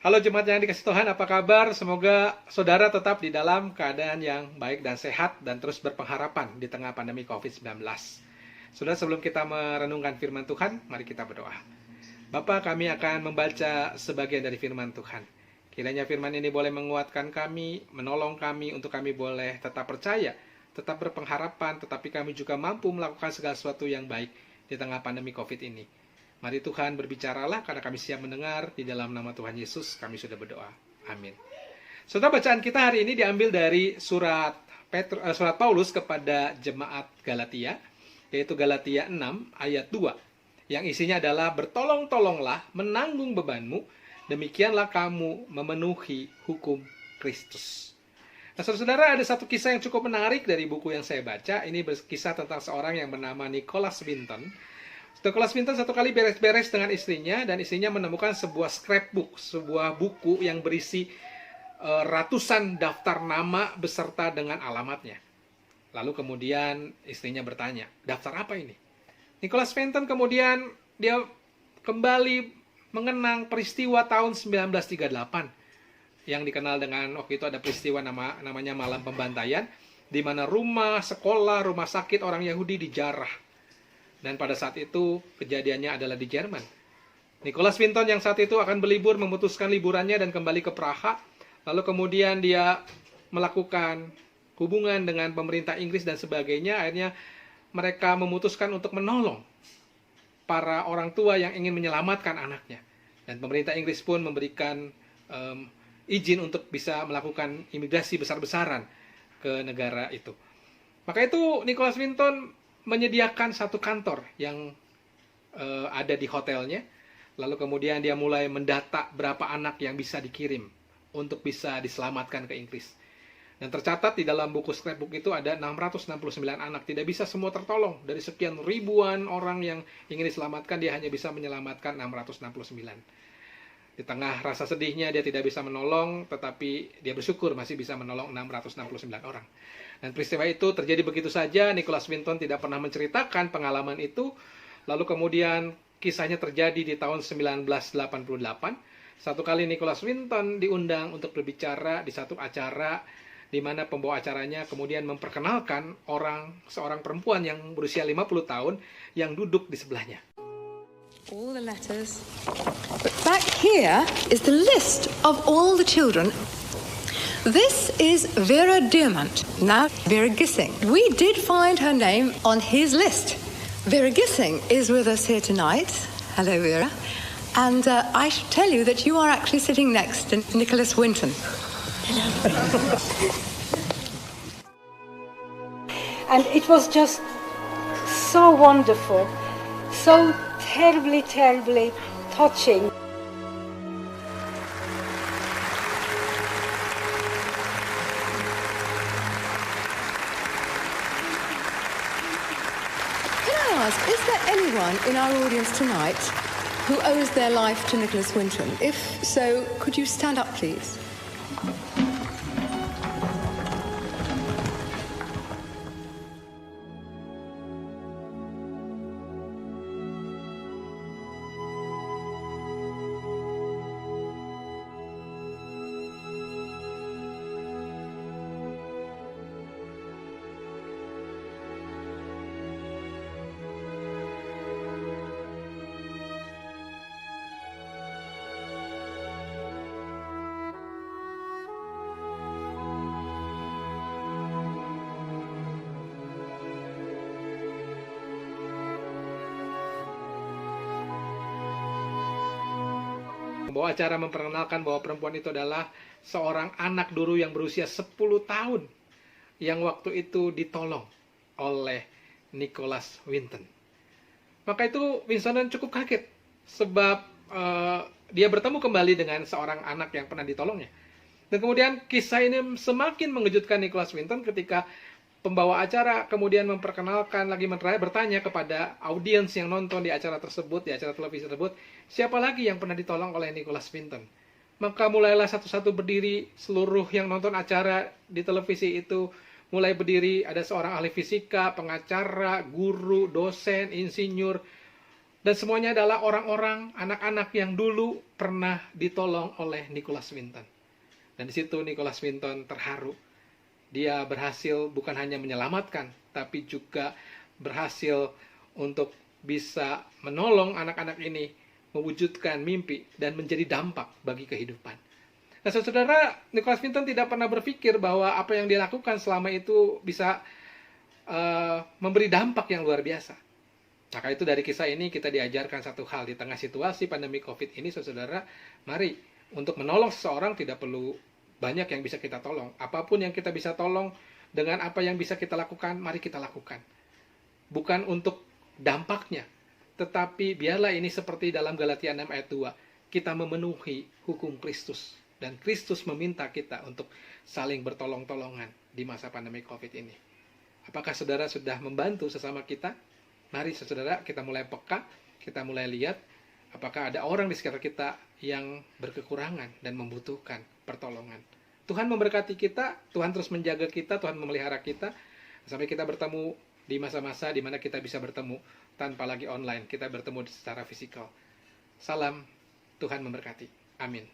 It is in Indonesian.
Halo jemaat yang dikasih Tuhan, apa kabar? Semoga saudara tetap di dalam keadaan yang baik dan sehat dan terus berpengharapan di tengah pandemi COVID-19. Saudara, sebelum kita merenungkan firman Tuhan, mari kita berdoa. Bapa, kami akan membaca sebagian dari firman Tuhan. Kiranya firman ini boleh menguatkan kami, menolong kami untuk kami boleh tetap percaya, tetap berpengharapan, tetapi kami juga mampu melakukan segala sesuatu yang baik di tengah pandemi COVID ini. Mari Tuhan berbicaralah karena kami siap mendengar. Di dalam nama Tuhan Yesus kami sudah berdoa. Amin. Saudara, bacaan kita hari ini diambil dari surat Paulus kepada jemaat Galatia, yaitu Galatia 6 ayat 2, yang isinya adalah bertolong-tolonglah menanggung bebanmu, demikianlah kamu memenuhi hukum Kristus. Nah, saudara, ada satu kisah yang cukup menarik dari buku yang saya baca. Ini berkisah tentang seorang yang bernama Nicholas Winton. Nicholas Winton satu kali beres-beres dengan istrinya, dan istrinya menemukan sebuah scrapbook, sebuah buku yang berisi ratusan daftar nama beserta dengan alamatnya. Lalu kemudian istrinya bertanya, daftar apa ini? Nicholas Winton kemudian dia kembali mengenang peristiwa tahun 1938 yang dikenal dengan, waktu itu ada peristiwa namanya Malam Pembantaian, di mana rumah, sekolah, rumah sakit orang Yahudi dijarah. Dan pada saat itu kejadiannya adalah di Jerman. Nicholas Winton yang saat itu akan berlibur memutuskan liburannya dan kembali ke Praha. Lalu kemudian dia melakukan hubungan dengan pemerintah Inggris dan sebagainya. Akhirnya mereka memutuskan untuk menolong para orang tua yang ingin menyelamatkan anaknya. Dan pemerintah Inggris pun memberikan izin untuk bisa melakukan imigrasi besar-besaran ke negara itu. Maka itu Nicholas Winton menyediakan satu kantor yang ada di hotelnya. Lalu kemudian dia mulai mendata berapa anak yang bisa dikirim untuk bisa diselamatkan ke Inggris. Dan tercatat di dalam buku scrapbook itu ada 669 anak. Tidak bisa semua tertolong. Dari sekian ribuan orang yang ingin diselamatkan, dia hanya bisa menyelamatkan 669. Di tengah rasa sedihnya dia tidak bisa menolong, tetapi dia bersyukur masih bisa menolong 669 orang. Dan peristiwa itu terjadi begitu saja. Nicholas Winton tidak pernah menceritakan pengalaman itu. Lalu kemudian kisahnya terjadi di tahun 1988. Satu kali Nicholas Winton diundang untuk berbicara di satu acara, di mana pembawa acaranya kemudian memperkenalkan seorang perempuan yang berusia 50 tahun yang duduk di sebelahnya. All the letters. But back here is the list of all the children. This is Vera Diamant, now Vera Gissing. We did find her name on his list. Vera Gissing is with us here tonight. Hello, Vera. And I should tell you that you are actually sitting next to Nicholas Winton. Hello. And it was just so wonderful, so terribly, terribly touching. Is there anyone in our audience tonight who owes their life to Nicholas Winton? If so, could you stand up, please? Pembawa acara memperkenalkan bahwa perempuan itu adalah seorang anak duru yang berusia 10 tahun yang waktu itu ditolong oleh Nicholas Winton. Maka itu Winston cukup kaget sebab dia bertemu kembali dengan seorang anak yang pernah ditolongnya. Dan kemudian kisah ini semakin mengejutkan Nicholas Winton ketika pembawa acara kemudian memperkenalkan lagi bertanya kepada audiens yang nonton di acara tersebut, di acara televisi tersebut, siapa lagi yang pernah ditolong oleh Nicholas Winton. Maka mulailah satu-satu berdiri, seluruh yang nonton acara di televisi itu mulai berdiri. Ada seorang ahli fisika, pengacara, guru, dosen, insinyur, Dan semuanya adalah orang-orang, anak-anak yang dulu pernah ditolong oleh Nicholas Winton. Dan di situ Nicholas Winton terharu. Dia berhasil bukan hanya menyelamatkan, tapi juga berhasil untuk bisa menolong anak-anak ini mewujudkan mimpi dan menjadi dampak bagi kehidupan. Nah, saudara, Nicholas Winton tidak pernah berpikir bahwa apa yang dia lakukan selama itu bisa memberi dampak yang luar biasa. Maka itu dari kisah ini kita diajarkan satu hal di tengah situasi pandemi COVID ini, saudara, mari untuk menolong seseorang tidak perlu banyak yang bisa kita tolong. Apapun yang kita bisa tolong dengan apa yang bisa kita lakukan, mari kita lakukan. Bukan untuk dampaknya, tetapi biarlah ini seperti dalam Galatia 6 ayat 2, kita memenuhi hukum Kristus. Dan Kristus meminta kita untuk saling bertolong-tolongan di masa pandemi COVID ini. Apakah saudara sudah membantu sesama kita? Mari saudara kita mulai peka, kita mulai lihat apakah ada orang di sekitar kita yang berkekurangan dan membutuhkan pertolongan. Tuhan memberkati kita, Tuhan terus menjaga kita, Tuhan memelihara kita, sampai kita bertemu di masa-masa di mana kita bisa bertemu tanpa lagi online, kita bertemu secara fisikal. Salam, Tuhan memberkati. Amin.